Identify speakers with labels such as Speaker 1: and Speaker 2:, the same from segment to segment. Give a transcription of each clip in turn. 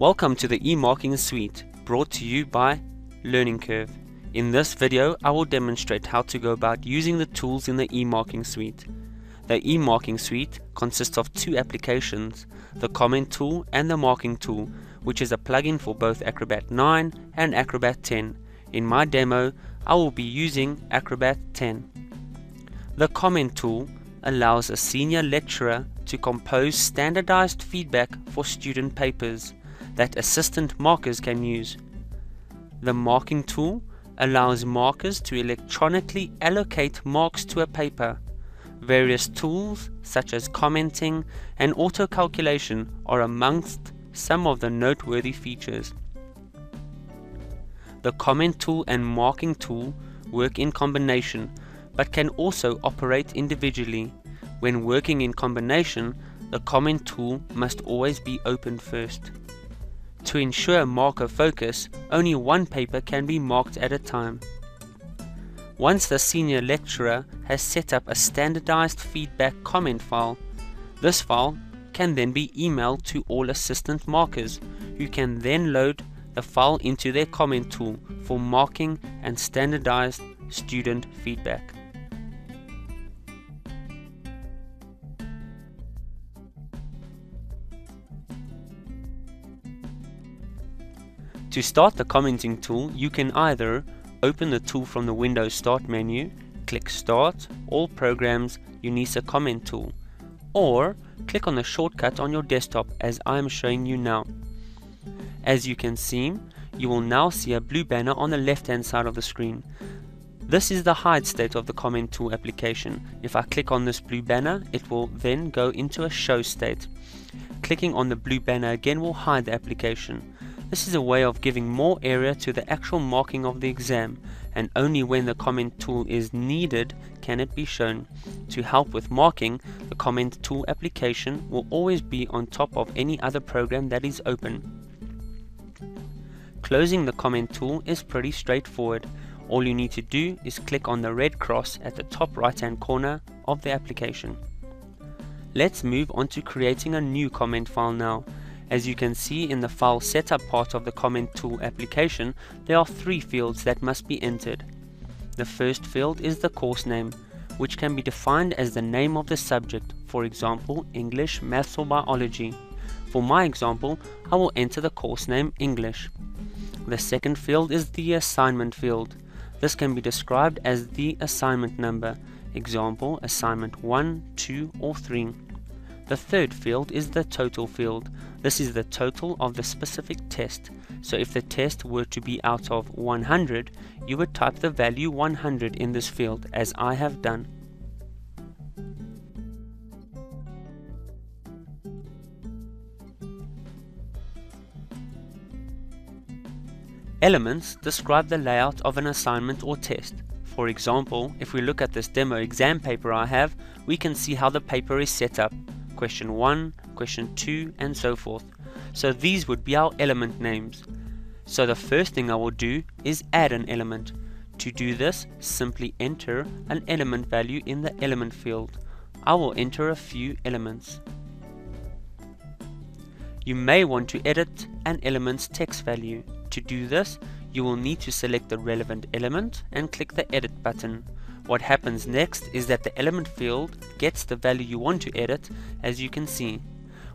Speaker 1: Welcome to the eMarking suite, brought to you by Learning Curve. In this video, I will demonstrate how to go about using the tools in the eMarking suite. The eMarking suite consists of two applications, the Comment tool and the Marking tool, which is a plugin for both Acrobat 9 and Acrobat 10. In my demo, I will be using Acrobat 10. The Comment tool allows a senior lecturer to compose standardized feedback for student papers that assistant markers can use. The Marking tool allows markers to electronically allocate marks to a paper. Various tools such as commenting and auto calculation are amongst some of the noteworthy features. The Comment tool and Marking tool work in combination, but can also operate individually. When working in combination, the Comment tool must always be opened first. To ensure marker focus, only one paper can be marked at a time. Once the senior lecturer has set up a standardized feedback comment file, this file can then be emailed to all assistant markers, who can then load the file into their Comment tool for marking and standardized student feedback. To start the commenting tool, you can either open the tool from the Windows Start menu, click Start, All Programs, UNISA Comment Tool, or click on the shortcut on your desktop as I am showing you now. As you can see, you will now see a blue banner on the left hand side of the screen. This is the hide state of the Comment tool application. If I click on this blue banner, it will then go into a show state. Clicking on the blue banner again will hide the application. This is a way of giving more area to the actual marking of the exam, and only when the Comment tool is needed can it be shown. To help with marking, the Comment tool application will always be on top of any other program that is open. Closing the Comment tool is pretty straightforward. All you need to do is click on the red cross at the top right hand corner of the application. Let's move on to creating a new comment file now. As you can see in the file setup part of the Comment tool application, there are three fields that must be entered. The first field is the course name, which can be defined as the name of the subject, for example, English, Maths or Biology. For my example, I will enter the course name English. The second field is the assignment field. This can be described as the assignment number, example, assignment 1, 2 or 3. The third field is the total field. This is the total of the specific test. So if the test were to be out of 100, you would type the value 100 in this field, as I have done. Elements describe the layout of an assignment or test. For example, if we look at this demo exam paper I have, we can see how the paper is set up. Question 1, question 2 and so forth. So these would be our element names. So the first thing I will do is add an element. To do this, simply enter an element value in the element field. I will enter a few elements. You may want to edit an element's text value. To do this, you will need to select the relevant element and click the edit button. What happens next is that the element field gets the value you want to edit, as you can see.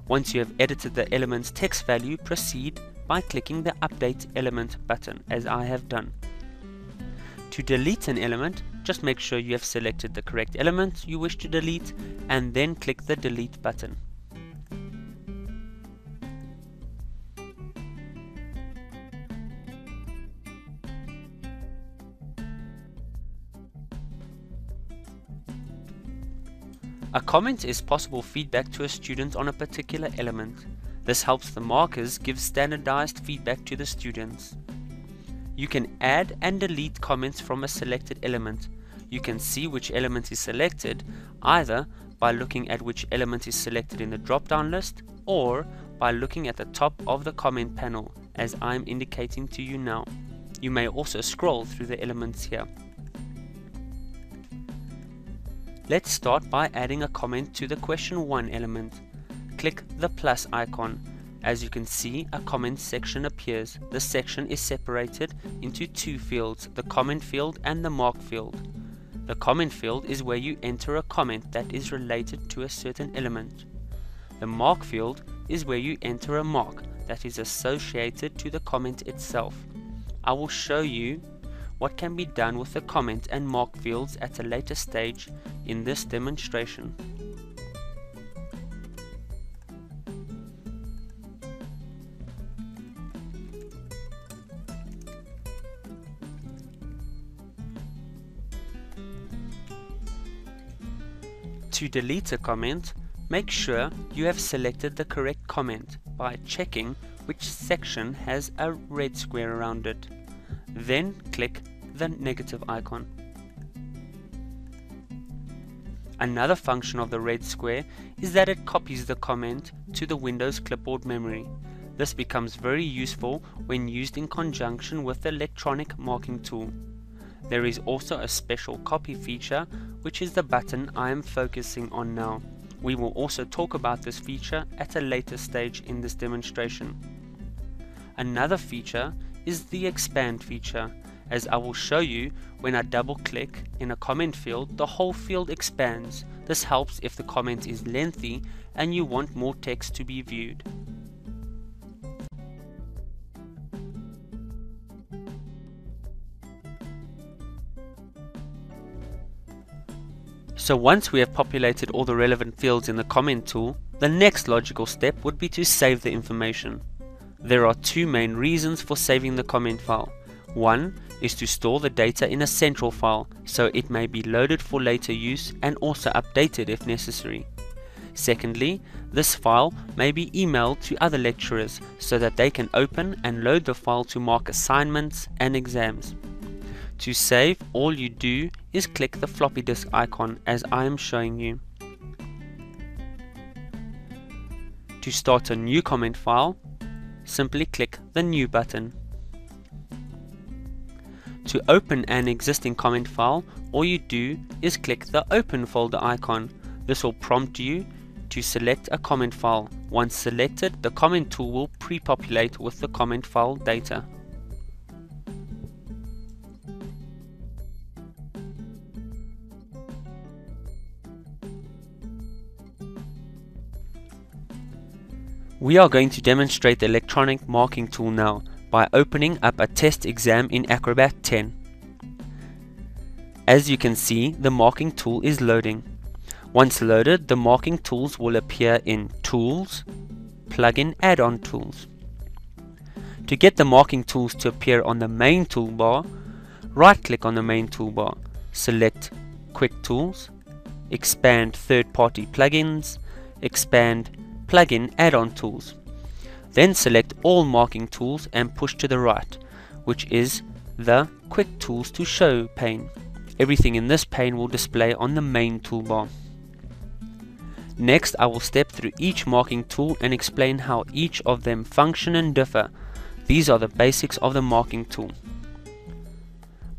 Speaker 1: Once you have edited the element's text value, proceed by clicking the Update Element button, as I have done. To delete an element, just make sure you have selected the correct element you wish to delete, and then click the Delete button. A comment is possible feedback to a student on a particular element. This helps the markers give standardized feedback to the students. You can add and delete comments from a selected element. You can see which element is selected either by looking at which element is selected in the drop-down list or by looking at the top of the comment panel, as I'm indicating to you now. You may also scroll through the elements here. Let's start by adding a comment to the question 1 element. Click the plus icon As you can see, a comment section appears. This section is separated into two fields, the comment field and the mark field. The comment field is where you enter a comment that is related to a certain element. The mark field is where you enter a mark that is associated to the comment itself. I will show you what can be done with the comment and mark fields at a later stage in this demonstration. To delete a comment, make sure you have selected the correct comment by checking which section has a red square around it. Then click the negative icon. Another function of the red square is that it copies the comment to the Windows clipboard memory. This becomes very useful when used in conjunction with the electronic marking tool. There is also a special copy feature, which is the button I am focusing on now. We will also talk about this feature at a later stage in this demonstration. Another feature is the expand feature. As I will show you, when I double click in a comment field, the whole field expands. This helps if the comment is lengthy and you want more text to be viewed. So once we have populated all the relevant fields in the comment tool, the next logical step would be to save the information. There are two main reasons for saving the comment file. One is to store the data in a central file, so it may be loaded for later use and also updated if necessary. Secondly, this file may be emailed to other lecturers so that they can open and load the file to mark assignments and exams. To save, all you do is click the floppy disk icon as I am showing you. To start a new comment file, simply click the New button. To open an existing comment file, all you do is click the Open folder icon. This will prompt you to select a comment file. Once selected, the comment tool will pre-populate with the comment file data. We are going to demonstrate the electronic marking tool now by opening up a test exam in Acrobat 10. As you can see, the marking tool is loading. Once loaded, the marking tools will appear in Tools, Plugin Add-on Tools. To get the marking tools to appear on the main toolbar, right-click on the main toolbar, select Quick Tools, expand Third-party Plugins, expand Plugin Add-on Tools. Then select all marking tools and push to the right, which is the Quick Tools to Show pane. Everything in this pane will display on the main toolbar. Next, I will step through each marking tool and explain how each of them function and differ. These are the basics of the marking tool.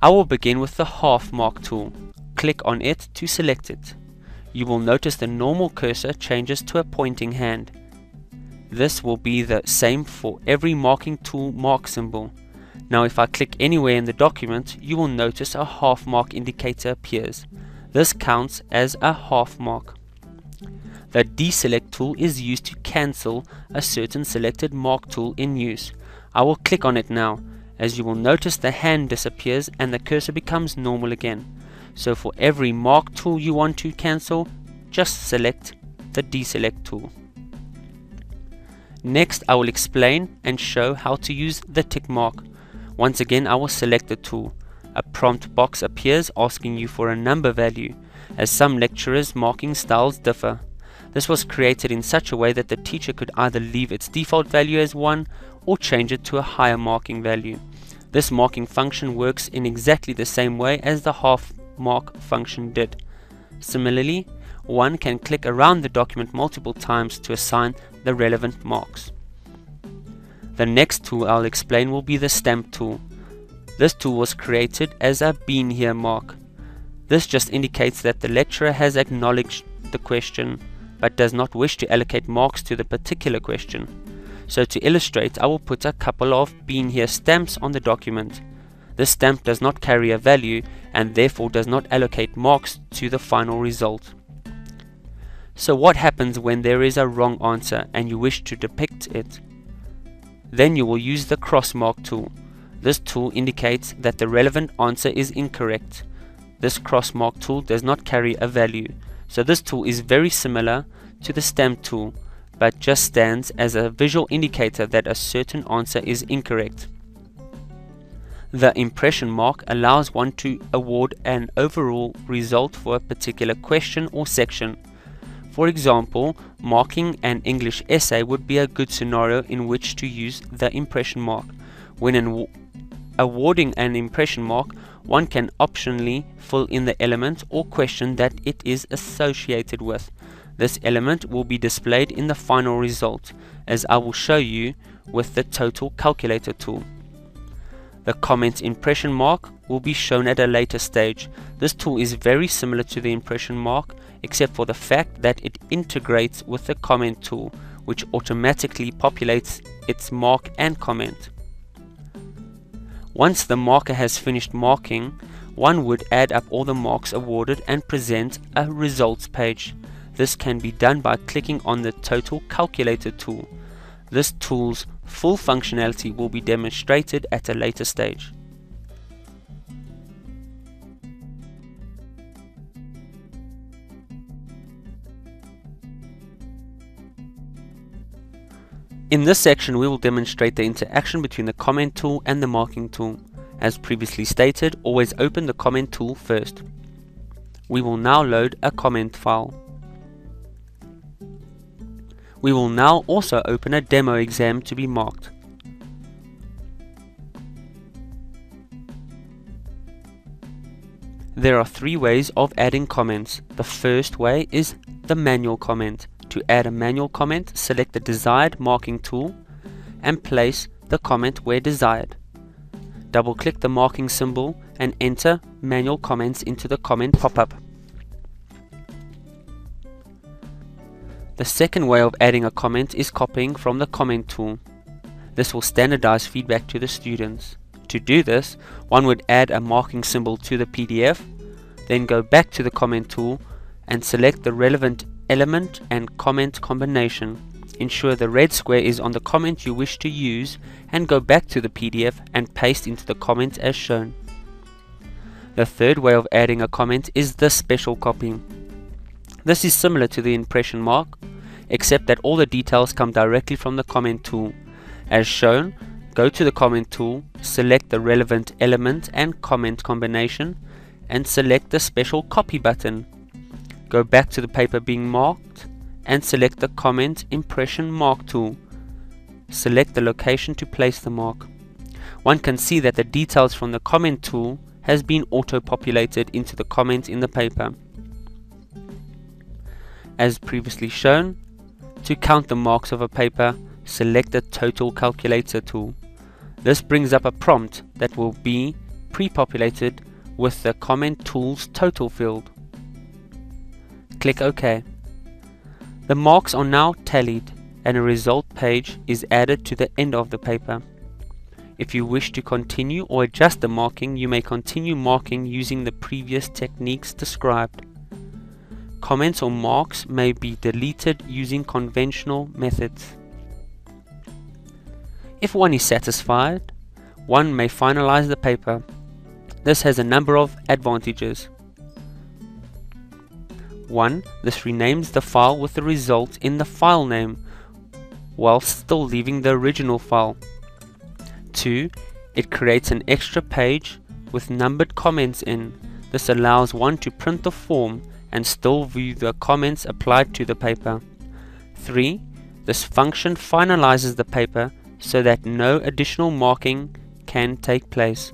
Speaker 1: I will begin with the half mark tool. Click on it to select it. You will notice the normal cursor changes to a pointing hand. This will be the same for every marking tool mark symbol. Now if I click anywhere in the document, you will notice a half mark indicator appears. This counts as a half mark. The deselect tool is used to cancel a certain selected mark tool in use. I will click on it now. As you will notice, the hand disappears and the cursor becomes normal again. So for every mark tool you want to cancel, just select the deselect tool. Next, I will explain and show how to use the tick mark. Once again, I will select the tool. A prompt box appears asking you for a number value, as some lecturers' marking styles differ. This was created in such a way that the teacher could either leave its default value as 1 or change it to a higher marking value. This marking function works in exactly the same way as the half mark function did. Similarly, one can click around the document multiple times to assign the relevant marks. The next tool I'll explain will be the stamp tool. This tool was created as a "been here" mark. This just indicates that the lecturer has acknowledged the question but does not wish to allocate marks to the particular question. So to illustrate, I will put a couple of "been here" stamps on the document. This stamp does not carry a value and therefore does not allocate marks to the final result. So what happens when there is a wrong answer and you wish to depict it? Then you will use the cross mark tool. This tool indicates that the relevant answer is incorrect. This cross mark tool does not carry a value, so this tool is very similar to the stamp tool, but just stands as a visual indicator that a certain answer is incorrect. The impression mark allows one to award an overall result for a particular question or section. For example, marking an English essay would be a good scenario in which to use the impression mark. When awarding an impression mark, one can optionally fill in the element or question that it is associated with. This element will be displayed in the final result, as I will show you with the total calculator tool. The comment impression mark will be shown at a later stage. This tool is very similar to the impression mark, except for the fact that it integrates with the comment tool, which automatically populates its mark and comment. Once the marker has finished marking, one would add up all the marks awarded and present a results page. This can be done by clicking on the total calculator tool. This tool's full functionality will be demonstrated at a later stage. In this section, we will demonstrate the interaction between the comment tool and the marking tool. As previously stated, always open the comment tool first. We will now load a comment file. We will now also open a demo exam to be marked. There are three ways of adding comments. The first way is the manual comment. To add a manual comment, select the desired marking tool and place the comment where desired. Double-click the marking symbol and enter manual comments into the comment pop-up. The second way of adding a comment is copying from the comment tool. This will standardize feedback to the students. To do this, one would add a marking symbol to the PDF, then go back to the comment tool and select the relevant element and comment combination. Ensure the red square is on the comment you wish to use and go back to the PDF and paste into the comment as shown. The third way of adding a comment is the special copy. This is similar to the impression mark, except that all the details come directly from the comment tool. As shown, go to the comment tool, select the relevant element and comment combination, and select the special copy button. Go back to the paper being marked and select the comment impression mark tool. Select the location to place the mark. One can see that the details from the comment tool has been auto-populated into the comment in the paper. As previously shown, to count the marks of a paper, select the total calculator tool. This brings up a prompt that will be pre-populated with the comment tool's total field. Click OK. The marks are now tallied and a result page is added to the end of the paper. If you wish to continue or adjust the marking, you may continue marking using the previous techniques described. Comments or marks may be deleted using conventional methods. If one is satisfied, one may finalize the paper. This has a number of advantages. 1. This renames the file with the result in the file name, while still leaving the original file. 2. It creates an extra page with numbered comments in. This allows one to print the form and still view the comments applied to the paper. 3. This function finalizes the paper so that no additional marking can take place.